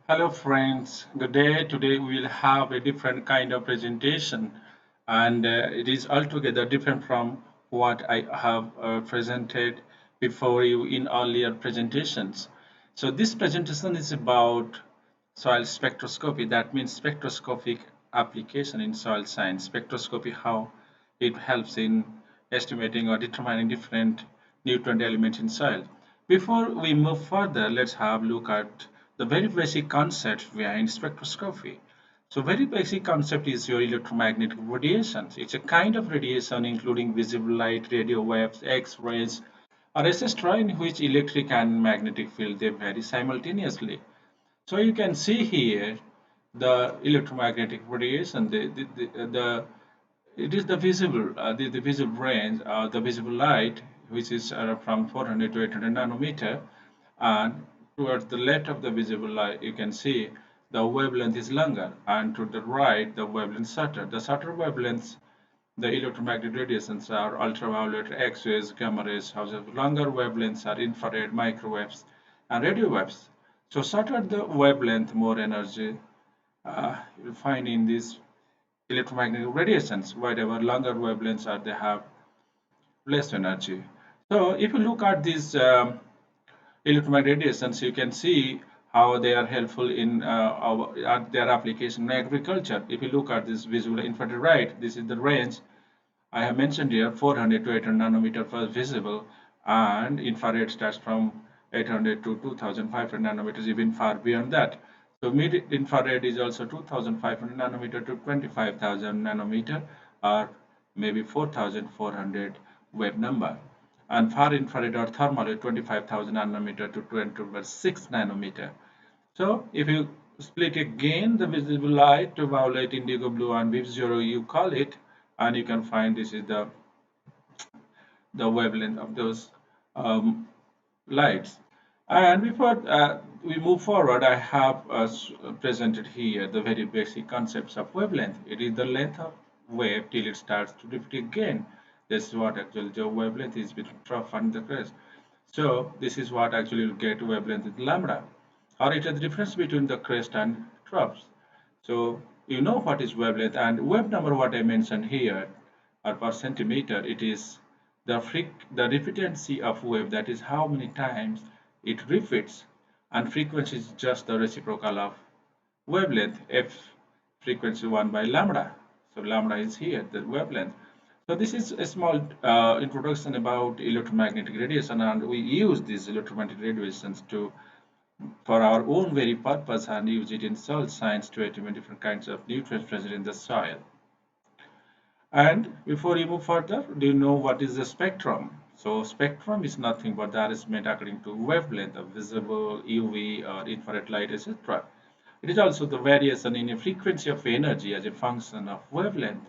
Hello friends, good day. Today we will have a different kind of presentation and it is altogether different from what I have presented before you in earlier presentations. So this presentation is about soil spectroscopy. That means spectroscopic application in soil science. Spectroscopy, how it helps in estimating or determining different nutrient elements in soil. Before we move further, let's have a look at the very basic concept behind spectroscopy. So very basic concept is your electromagnetic radiations. It's a kind of radiation including visible light, radio waves, X-rays, or etc. in which electric and magnetic field they vary simultaneously. So you can see here the electromagnetic radiation, it is the visible, the visible range, the visible light, which is from 400 to 800 nanometer, and towards the left of the visible light, you can see the wavelength is longer, and to the right, the wavelength shorter. The shorter wavelengths, the electromagnetic radiations are ultraviolet, X-rays, gamma rays. However, longer wavelengths are infrared, microwaves, and radio waves. So shorter the wavelength, more energy you'll find in these electromagnetic radiations. Whatever longer wavelengths are, they have less energy. So if you look at these electromagnetic radiations, you can see how they are helpful in their application in agriculture. If you look at this visual infrared light, this is the range I have mentioned here, 400 to 800 nanometer for visible, and infrared starts from 800 to 2500 nanometers, even far beyond that. So mid infrared is also 2500 nanometer to 25,000 nanometer, or maybe 4400 wave number. And far infrared or thermal is 25,000 nanometer to 26 nanometer. So if you split again the visible light to violet, indigo blue, and VIP zero, you call it, and you can find this is the wavelength of those lights. And before we move forward, I have presented here the very basic concepts of wavelength. It is the length of wave till it starts to reflect again. This is what actually the wavelength is between trough and the crest. So this is what actually you get wavelength with lambda, or it is the difference between the crest and troughs. So you know what is wavelength, and wave number what I mentioned here or per centimeter, it is the repeatancy of wave, that is how many times it repeats, and frequency is just the reciprocal of wavelength, f frequency 1 by lambda. So lambda is here the wavelength. So this is a small introduction about electromagnetic radiation, and we use these electromagnetic radiations to for our own very purpose and use it in soil science to estimate different kinds of nutrients present in the soil. And before you move further, do you know what is the spectrum? So spectrum is nothing but the arrangement according to wavelength of visible, UV, or infrared light, etc. It is also the variation in the frequency of energy as a function of wavelength.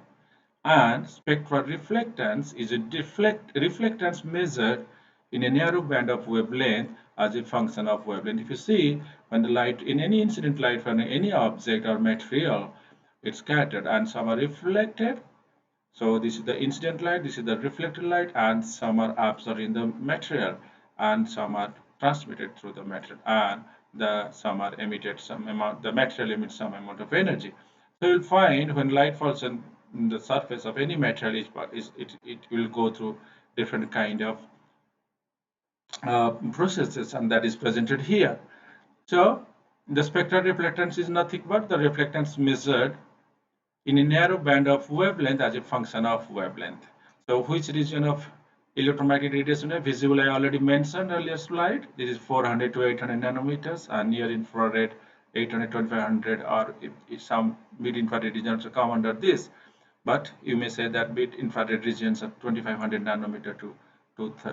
And spectral reflectance is a reflectance measured in a narrow band of wavelength as a function of wavelength. If you see, when the light in any incident light from any object or material, it's scattered and some are reflected. So this is the incident light, this is the reflected light, and some are absorbed in the material, and some are transmitted through the material, and some are emitted some amount. The material emits some amount of energy. So you'll find when light falls on the surface of any material, it will go through different kind of processes, and that is presented here. So the spectral reflectance is nothing but the reflectance measured in a narrow band of wavelength as a function of wavelength. So which region of electromagnetic radiation is visible? I already mentioned earlier slide. This is 400 to 800 nanometers, and near infrared 800 to 2500, or if some mid infrared regions come under this. But you may say that mid infrared regions of 2500 nanometer to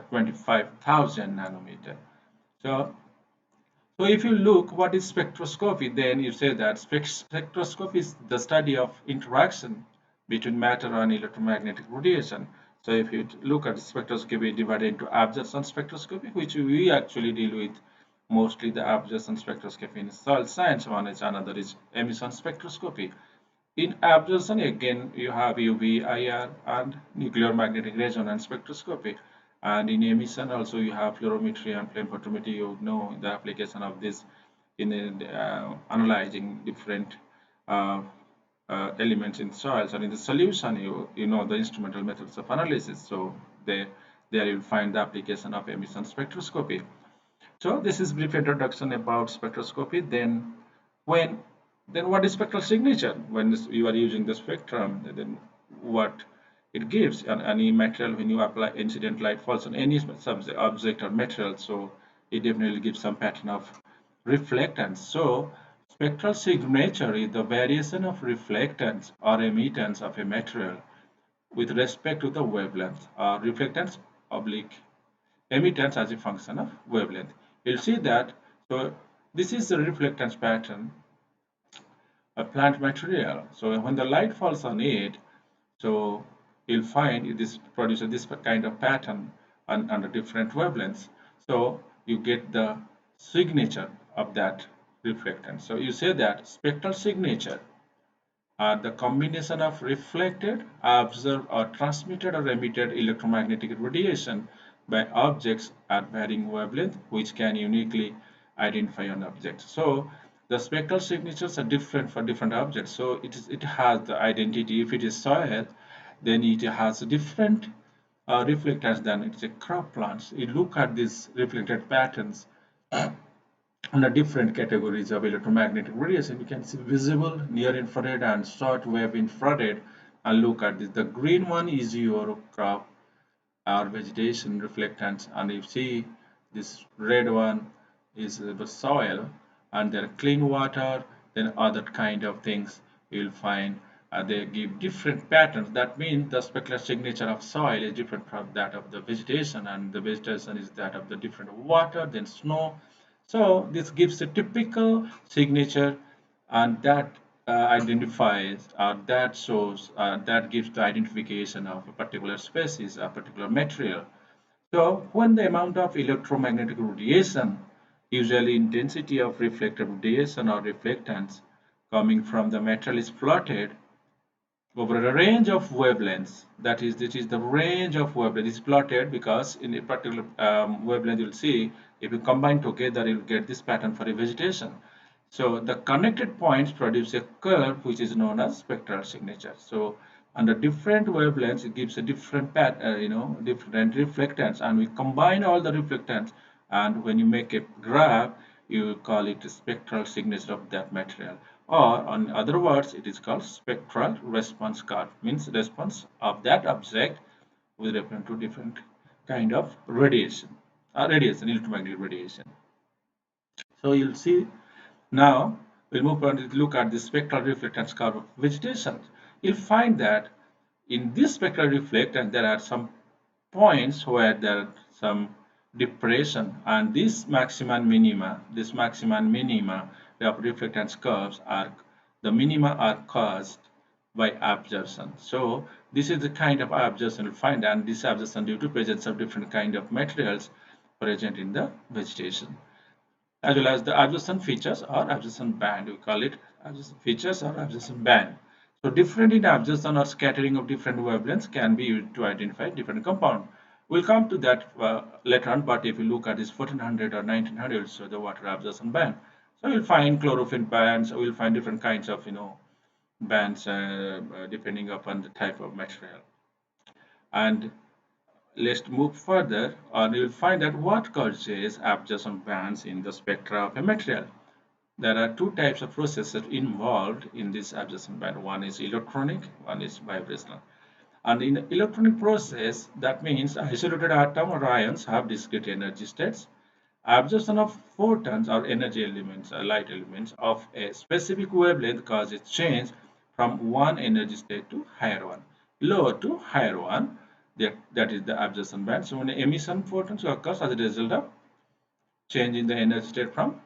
25,000 nanometer. So if you look what is spectroscopy, then you say that spectroscopy is the study of interaction between matter and electromagnetic radiation. So if you look at spectroscopy divided into absorption spectroscopy, which we actually deal with mostly the absorption spectroscopy in soil science, one is another is emission spectroscopy. In absorption, again, you have UV, IR, and nuclear magnetic resonance spectroscopy. And in emission, also you have fluorometry and flame photometry. You know the application of this in analyzing different uh, elements in soils, and in the solution you know the instrumental methods of analysis. So there you'll find the application of emission spectroscopy. So this is brief introduction about spectroscopy. When then what is spectral signature? When you are using the spectrum, then what it gives on any material when you apply incident light falls on any subject, object or material. So it definitely gives some pattern of reflectance. So spectral signature is the variation of reflectance or emittance of a material with respect to the wavelength or reflectance oblique emittance as a function of wavelength. You'll see that. So this is the reflectance pattern of plant material. So when the light falls on it, so you'll find this produces this kind of pattern under different wavelengths. So you get the signature of that reflectance. So you say that spectral signature are the combination of reflected, observed, or transmitted or emitted electromagnetic radiation by objects at varying wavelength, which can uniquely identify an object. So the spectral signatures are different for different objects. So it has the identity. If it is soil, then it has a different reflectance than it's a crop plants. You look at these reflected patterns under different categories of electromagnetic radiation. You can see visible, near infrared, and short wave infrared. And look at this. The green one is your crop or vegetation reflectance, and you see this red one is the soil, and there are clean water, then other kind of things you'll find. They give different patterns. That means the spectral signature of soil is different from that of the vegetation, and the vegetation is that of the different water, then snow. So this gives a typical signature, and that identifies that shows that gives the identification of a particular species, a particular material. So when the amount of electromagnetic radiation, usually intensity of reflected radiation or reflectance coming from the material is plotted over a range of wavelengths. That is, this is the range of wavelengths is plotted because in a particular wavelength you'll see if you combine together you'll get this pattern for a vegetation. So the connected points produce a curve which is known as spectral signature. So under different wavelengths it gives a different different reflectance, and we combine all the reflectance, and when you make a graph you call it a spectral signature of that material, or in other words it is called spectral response curve, means response of that object with reference to different kind of radiation, electromagnetic radiation. So you'll see now we'll move on to look at the spectral reflectance curve of vegetation. You'll find that in this spectral reflectance there are some points where there are some depression, and this maxima and minima of reflectance curves are the minima are caused by absorption. So this is the kind of absorption you'll find, and this absorption due to presence of different kind of materials present in the vegetation, as well as the absorption features or absorption band. We call it absorption features or absorption band. So different in absorption or scattering of different wavelengths can be used to identify different compound. We'll come to that later on, but if you look at this 1400 or 1900, so the water absorption band. So you'll find chlorophyll bands, we'll find different kinds of bands depending upon the type of material. And let's move further, and you'll find that what causes absorption bands in the spectra of a material. There are two types of processes involved in this absorption band. One is electronic, one is vibrational. And in the electronic process, that means isolated atom or ions have discrete energy states. Absorption of photons or energy elements, light elements of a specific wavelength causes change from one energy state to higher one, lower to higher one. That is the absorption band. So when emission photons occurs as a result of change in the energy state from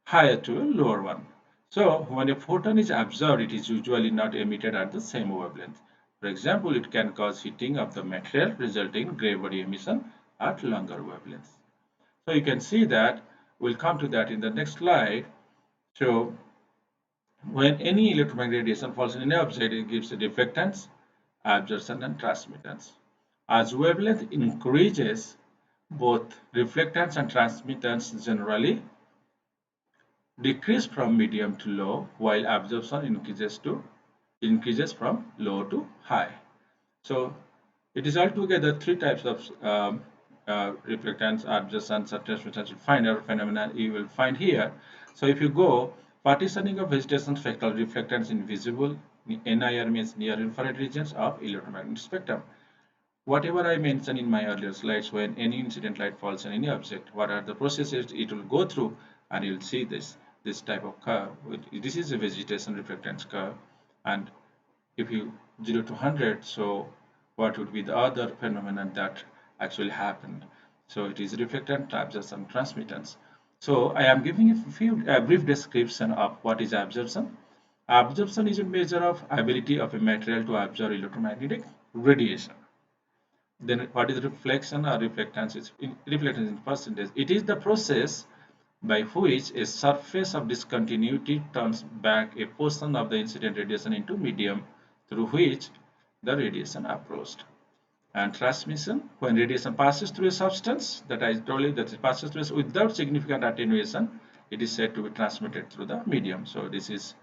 higher to a lower one. So when a photon is absorbed, it is usually not emitted at the same wavelength. For example, it can cause heating of the material, resulting in gray body emission at longer wavelengths. So you can see that, we'll come to that in the next slide. So when any electromagnetic radiation falls in an object, it gives a reflectance, absorption, and transmittance. As wavelength increases, both reflectance and transmittance generally decrease from medium to low, while absorption increases from low to high. So it is altogether three types of reflectance, absorption, or transmittance phenomena you will find here. So if you go partitioning of vegetation spectral reflectance in visible, NIR means near infrared regions of electromagnetic spectrum. Whatever I mentioned in my earlier slides, when any incident light falls on any object, what are the processes it will go through, and you'll see this type of curve. This is a vegetation reflectance curve, and if you 0 to 100, so what would be the other phenomenon that actually happened? So it is reflectance, absorption, transmittance. So I am giving a brief description of what is absorption. Absorption is a measure of ability of a material to absorb electromagnetic radiation. Then what is reflection or reflectance? Reflectance in percentage. It is the process by which a surface of discontinuity turns back a portion of the incident radiation into medium through which the radiation approached. And transmission, when radiation passes through a substance, that I told you that it passes through without significant attenuation, it is said to be transmitted through the medium. So this is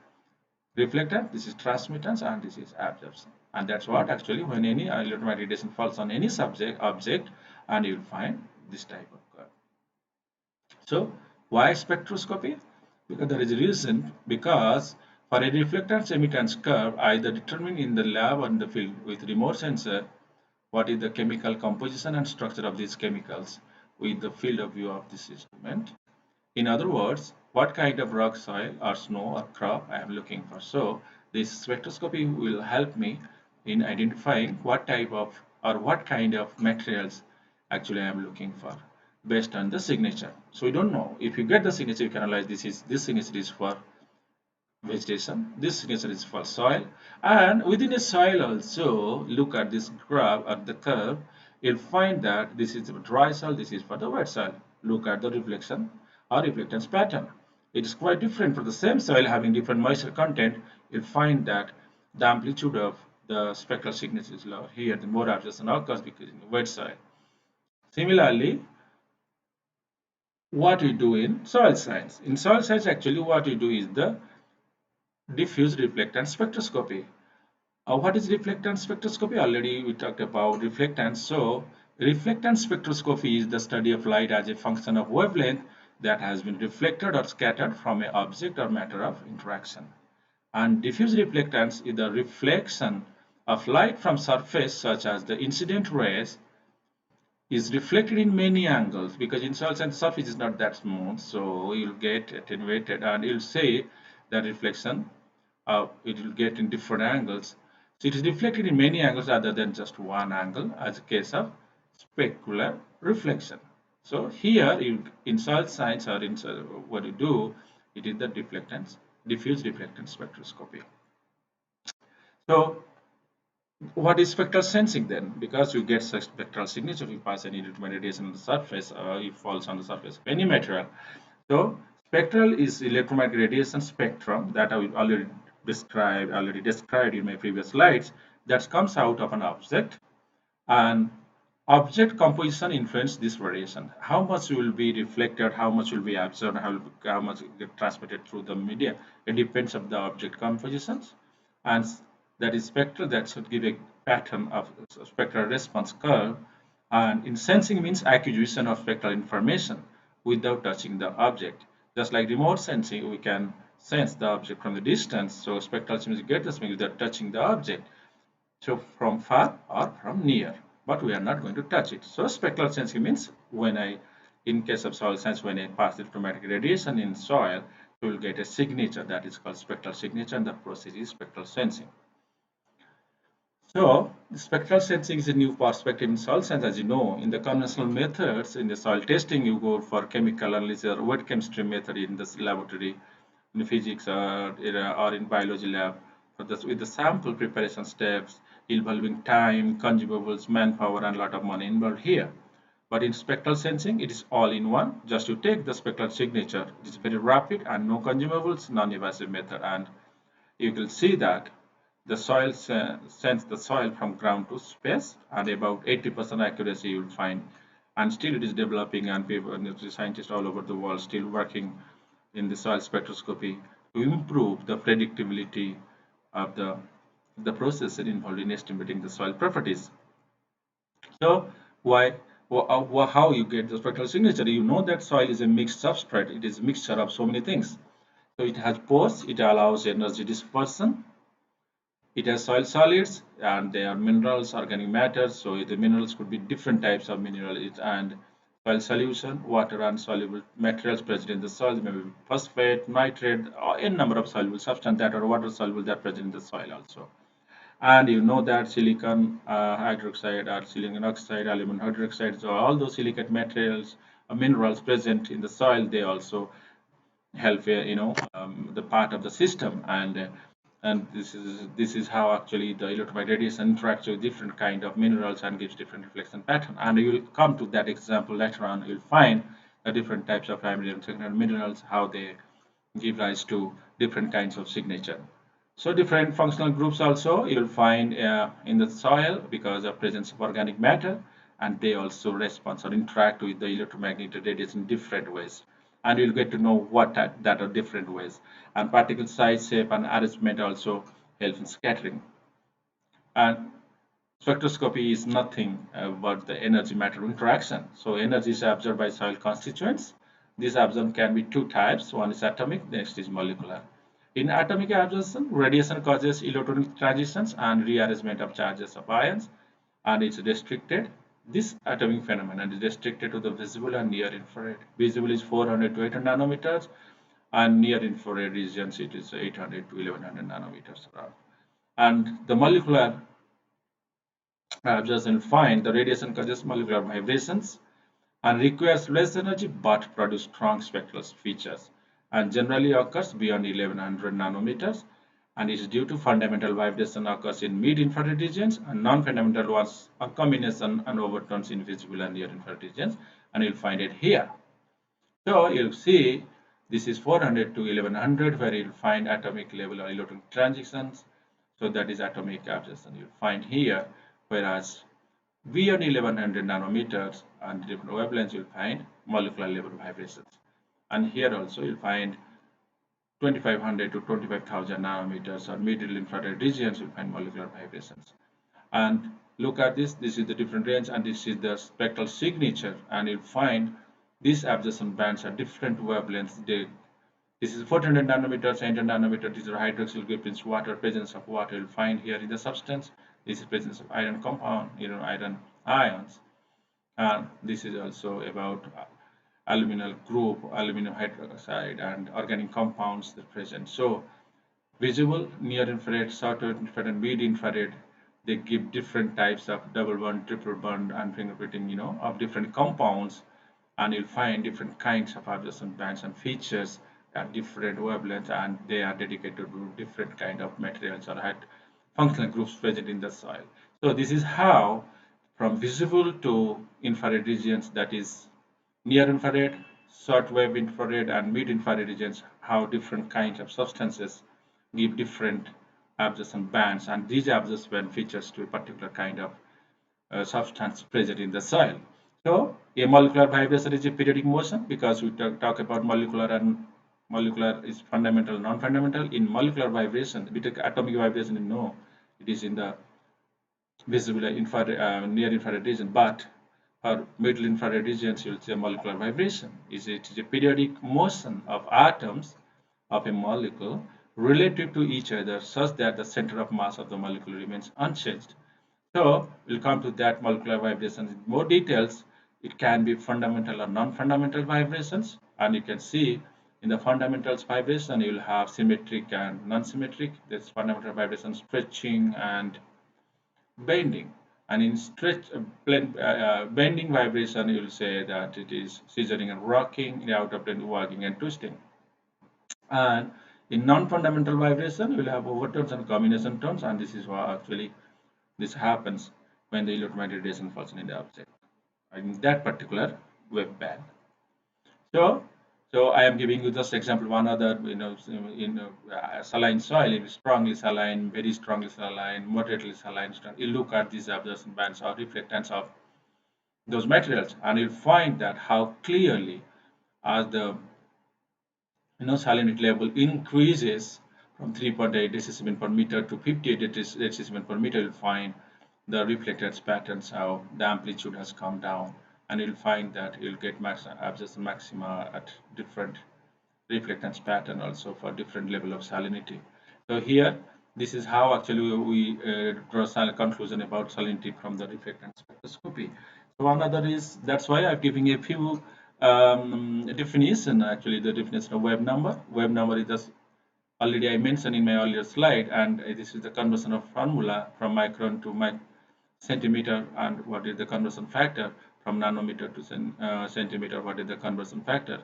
reflectance, this is transmittance, and this is absorption. And that's what actually when any electromagnetic radiation falls on any object, and you'll find this type of curve. So why spectroscopy? Because there is a reason, because for a reflectance emittance curve, either determined in the lab or in the field with remote sensor, what is the chemical composition and structure of these chemicals with the field of view of this instrument. In other words, what kind of rock, soil, or snow or crop I am looking for. So this spectroscopy will help me in identifying what type of or what kind of materials actually I am looking for based on the signature. So we don't know. If you get the signature, you can analyze this signature is for vegetation, this signature is for soil, and within a soil also look at this graph at the curve, you'll find that this is dry soil, this is for the wet soil. Look at the reflection or reflectance pattern. It is quite different. For the same soil having different moisture content, you'll find that the amplitude of the spectral signature is lower. Here the more absorption occurs because in the wet soil. Similarly, what we do in soil science. In soil science, actually what we do is the diffuse reflectance spectroscopy. What is reflectance spectroscopy? Already we talked about reflectance. So reflectance spectroscopy is the study of light as a function of wavelength that has been reflected or scattered from an object or matter of interaction. And diffuse reflectance is the reflection of light from surface such as the incident rays is reflected in many angles, because in soil science surface is not that smooth, so you'll get attenuated and you'll say that reflection it will get in different angles. So it is reflected in many angles rather than just one angle, as a case of specular reflection. So here in soil science or in what you do, it is the diffuse reflectance spectroscopy. So what is spectral sensing then? Because you get such spectral signature if you pass any radiation on the surface, it falls on the surface of any material. So spectral is electromagnetic radiation spectrum that I already described in my previous slides, that comes out of an object, and object composition influence this variation. How much will be reflected, how much will be absorbed, how much will get transmitted through the media. It depends on the object compositions, and that is spectral. That should give a pattern of spectral response curve. And in sensing means acquisition of spectral information without touching the object. Just like remote sensing, we can sense the object from the distance. So spectral means get the signal without touching the object. So from far or from near, but we are not going to touch it. So spectral sensing means in case of soil science, when I pass electromagnetic radiation in soil, we will get a signature that is called spectral signature, and the process is spectral sensing. So spectral sensing is a new perspective in soil science. As you know, in the conventional methods, in the soil testing, you go for chemical analysis or wet chemistry method in the laboratory, in physics or in biology lab, with the sample preparation steps involving time, consumables, manpower, and a lot of money involved here. But in spectral sensing, it is all in one. Just to take the spectral signature, it is very rapid and no consumables, non-invasive method. And you will see that the soil sense the soil from ground to space, and about 80% accuracy you will find. And still it is developing, and people, scientists all over the world still working in the soil spectroscopy to improve the predictability of the process involved in estimating the soil properties. So why, how you get the spectral signature? You know that soil is a mixed substrate. It is a mixture of so many things. So it has pores. It allows energy dispersion. It has soil solids, and they are minerals, organic matter. So the minerals could be different types of minerals, and soil solution, water insoluble materials present in the soil, maybe phosphate, nitrate, or a number of soluble substances that are water soluble that are present in the soil also. And you know that silicon hydroxide or silicon oxide, aluminum hydroxide, so all those silicate materials, minerals present in the soil, they also help the part of the system. And this is how actually the electromagnetic radiation interacts with different kind of minerals and gives different reflection pattern. And you will come to that example later on. You'll find the different types of primary and secondary minerals, how they give rise to different kinds of signature. So different functional groups also you'll find in the soil because of presence of organic matter, and they also respond or interact with the electromagnetic radiation in different ways. And you'll get to know what that are different ways. And particle size, shape, and arrangement also help in scattering. And spectroscopy is nothing but the energy matter interaction. So energy is absorbed by soil constituents. This absorption can be two types. One is atomic, next is molecular. In atomic absorption, radiation causes electronic transitions and rearrangement of charges of ions, and it's restricted. This atomic phenomenon is restricted to the visible and near infrared. Visible is 400 to 800 nanometers, and near infrared regions it is 800 to 1100 nanometers around. And the molecular absorption find the radiation causes molecular vibrations and requires less energy but produce strong spectral features, and generally occurs beyond 1100 nanometers, and is due to fundamental vibration occurs in mid-infrared regions and non-fundamental ones a combination and overtones in visible and near infrared regions, and you'll find it here. So you'll see this is 400 to 1100 where you'll find atomic level or electronic transitions. So that is atomic absorption you'll find here, whereas beyond 1100 nanometers and different wavelengths, you'll find molecular level vibrations. And here also you'll find 2500 to 25,000 nanometers or middle infrared regions, you'll find molecular vibrations. And look at this, this is the different range, and this is the spectral signature, and you'll find these absorption bands are different wavelengths. This is 400 nanometers, 800 nanometers. These are hydroxyl groups, water, presence of water. You'll find here in the substance. This is presence of iron compound, iron ions. And this is also about aluminum group, aluminum hydroxide, and organic compounds that are present. So visible, near infrared, short infrared, and mid infrared, they give different types of double bond, triple bond, and fingerprinting, of different compounds, and you'll find different kinds of absorption bands and features at different wavelengths, and they are dedicated to different kind of materials or functional groups present in the soil. So this is how from visible to infrared regions, that is near infrared, short wave infrared, and mid infrared regions, how different kinds of substances give different absorption bands, and these absorption band features to a particular kind of substance present in the soil. So a molecular vibration is a periodic motion because we talk about molecular, and molecular is fundamental, non-fundamental. In molecular vibration, we take atomic vibration, it is in the visible infrared, near infrared region, but for middle infrared regions, you will see a molecular vibration. It is a periodic motion of atoms of a molecule relative to each other such that the center of mass of the molecule remains unchanged. So we'll come to that molecular vibrations in more details. It can be fundamental or non-fundamental vibrations, and you can see in the fundamentals vibration you'll have symmetric and non-symmetric. There's fundamental vibration stretching and bending, and in bending vibration you'll say that it is scissoring and rocking, in out of plane walking and twisting. And in non-fundamental vibration you'll have overtones and combination tones, and this is what actually this happens when the electromagnetic radiation falls in the object in that particular wave band. So I am giving you just example one other, in saline soil, it is strongly saline, very strongly saline, moderately saline. You look at these absorption bands or reflectance of those materials, and you'll find that how clearly as the salinity level increases from 3.8 decibel per meter to 58 decibel per meter, you'll find the reflected patterns, how the amplitude has come down, and you'll find that you'll get absorption maxima at different reflectance pattern also for different level of salinity. So here, this is how actually we draw a conclusion about salinity from the reflectance spectroscopy. So another is, that's why I'm giving a few definition. Actually, the definition of wave number. Wave number is just already I mentioned in my earlier slide, and this is the conversion of formula from micron to centimeter, and what is the conversion factor from nanometer to centimeter, what is the conversion factor.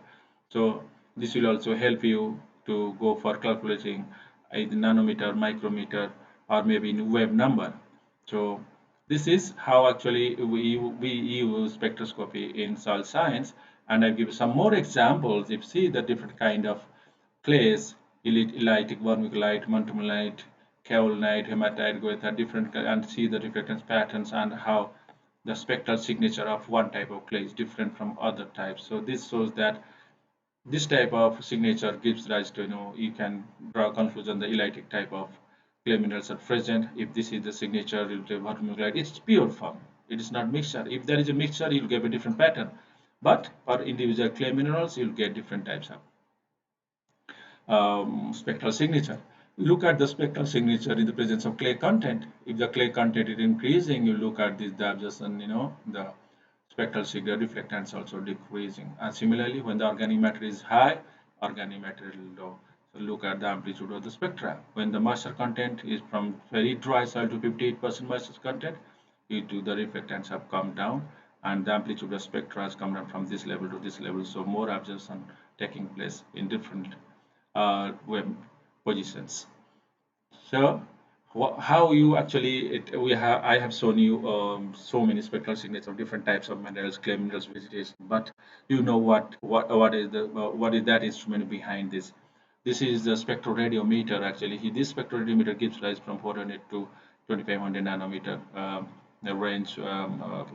So this will also help you to go for calculating either nanometer, micrometer, or maybe in wave number. So this is how actually we use spectroscopy in soil science, and I give some more examples. If you see the different kind of clays, elytic, vermiculite, montmorillonite, kaolinite, hematite, goethite, different, and see the reflectance patterns and how the spectral signature of one type of clay is different from other types. So this shows that this type of signature gives rise to, you can draw a conclusion the elytic type of clay minerals are present. If this is the signature, you'll get vermiculite. It's pure form. It is not mixture. If there is a mixture, you'll get a different pattern. But for individual clay minerals, you'll get different types of spectral signature. Look at the spectral signature in the presence of clay content. If the clay content is increasing, you look at this absorption, the spectral signature reflectance also decreasing. And similarly, when the organic matter is high, organic matter is low. So look at the amplitude of the spectra. When the moisture content is from very dry soil to 58% moisture content, the reflectance have come down, and the amplitude of spectra has come down from this level to this level. So more absorption taking place in different web positions. So how you actually I have shown you so many spectral signatures of different types of minerals, clay minerals, vegetation, but you know what is that instrument behind this? This is the spectroradiometer. Actually, this spectroradiometer gives rise from 400 to 2500 nanometer the range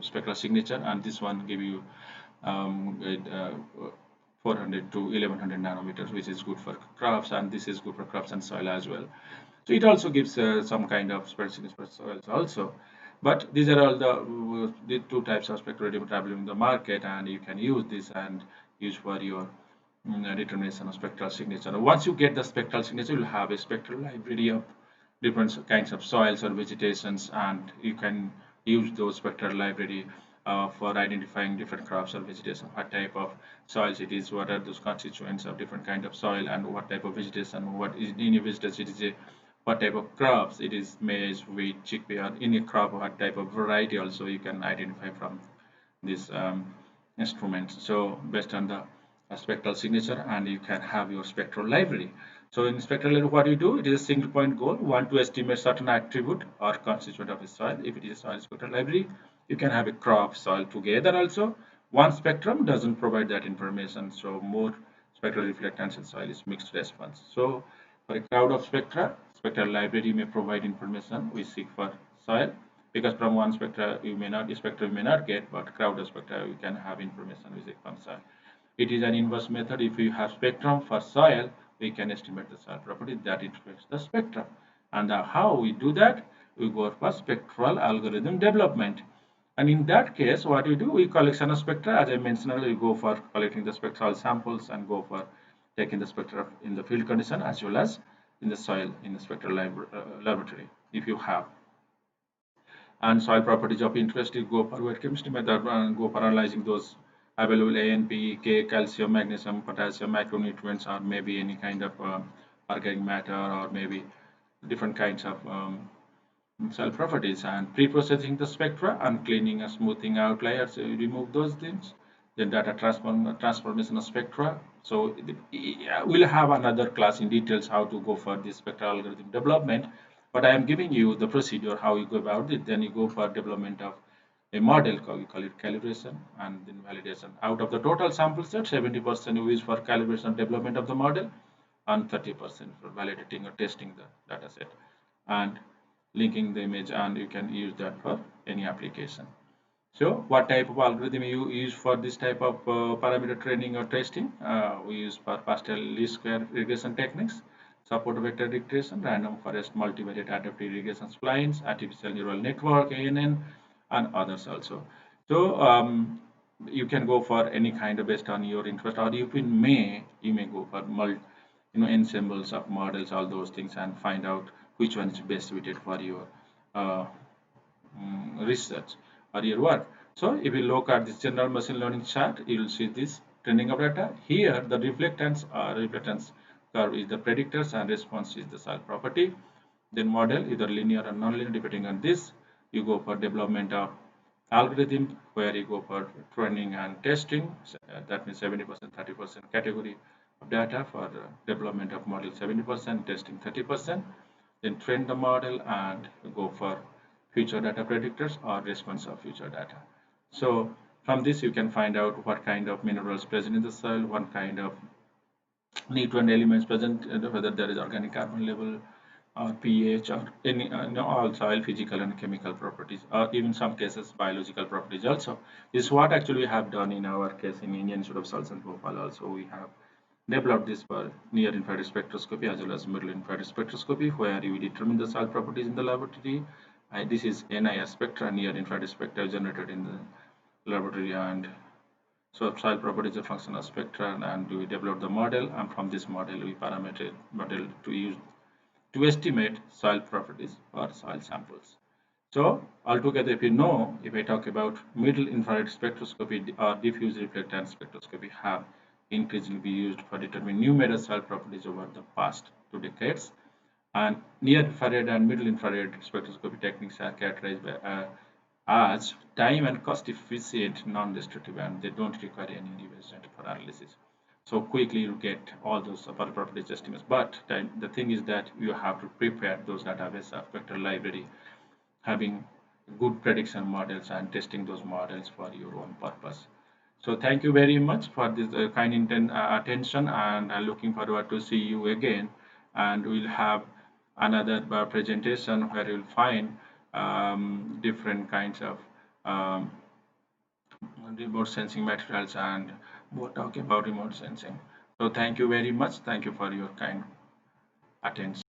spectral signature, and this one give you 400 to 1100 nanometers, which is good for crops, and this is good for crops and soil as well. So it also gives some kind of specific for soils also. But these are all the two types of spectroradiometer available in the market, and you can use this and use for your determination of spectral signature. Once you get the spectral signature, you'll have a spectral library of different kinds of soils or vegetations, and you can use those spectral library for identifying different crops or vegetation, what type of soils it is, what are those constituents of different kind of soil, and what type of vegetation, what is in a vegetation, it is a what type of crops it is, maize, wheat, chickpea, or any crop, what type of variety also you can identify from this instrument. So based on the spectral signature, and you can have your spectral library. So in spectral library, what you do, it is a single point goal. Want to estimate certain attribute or constituent of a soil. If it is a soil spectral library, you can have a crop, soil together also. One spectrum doesn't provide that information, so more spectral reflectance in soil is mixed response. So for a crowd of spectra, spectral library may provide information we seek for soil, because from one spectra you may not get, but crowd of spectra you can have information we seek from soil. It is an inverse method. If you have spectrum for soil, we can estimate the soil property that influence the spectrum. And how we do that? We go for spectral algorithm development. And in that case, what we do, we collection of spectra. As I mentioned earlier, we go for collecting the spectral samples and go for taking the spectra in the field condition as well as in the soil in the spectral laboratory if you have. And soil properties of interest, you go for wet chemistry method and go for analyzing those available A and P, K, calcium, magnesium, potassium, micronutrients, or maybe any kind of organic matter, or maybe different kinds of cell properties, and pre-processing the spectra and cleaning and smoothing out layers. So you remove those things. Then data transformation of spectra. So we'll have another class in details how to go for this spectral algorithm development. But I am giving you the procedure how you go about it. Then you go for development of a model, we call it calibration, and then validation. Out of the total sample set, 70% you use for calibration development of the model, and 30% for validating or testing the data set and linking the image, and you can use that for any application. So what type of algorithm you use for this type of parameter training or testing? We use partial least square regression techniques, support vector regression, random forest multivariate adaptive regression splines, artificial neural network, ANN, and others also. So you can go for any kind of based on your interest, or you may go for ensembles of models, all those things, and find out which one is best suited for your uh, research or your work. So if you look at this general machine learning chart, you will see this training of data. Here, the reflectance curve is the predictors and response is the solve property. Then model either linear or nonlinear depending on this. You go for development of algorithm where you go for training and testing. That means 70%, 30% category of data for development of model 70%, testing 30%. Then train the model and go for future data predictors or response of future data. So from this you can find out what kind of minerals present in the soil, what kind of nutrient elements present, whether there is organic carbon level or pH or any all soil physical and chemical properties, or even some cases biological properties also. This is what actually we have done in our case in Indian Institute of Science and Bhopal. Also we have developed this for near infrared spectroscopy as well as middle infrared spectroscopy, where we determine the soil properties in the laboratory. This is NIR spectra, near infrared spectra generated in the laboratory, and so soil property is a function of spectra, and we develop the model, and from this model we parameter model to use to estimate soil properties or soil samples. So altogether, if I talk about middle infrared spectroscopy or diffuse reflectance spectroscopy have increasingly been used for determining numerous soil properties over the past 2 decades. And near infrared and middle infrared spectroscopy techniques are characterized by as time and cost efficient, non-destructive, and they don't require any revision for analysis. So quickly you get all those properties estimates. But the thing is that you have to prepare those database of spectral library, having good prediction models and testing those models for your own purpose. So thank you very much for this kind attention, and looking forward to see you again. And we'll have another presentation where you'll find different kinds of um, remote sensing materials, and we'll talk about remote sensing. So thank you very much. Thank you for your kind attention.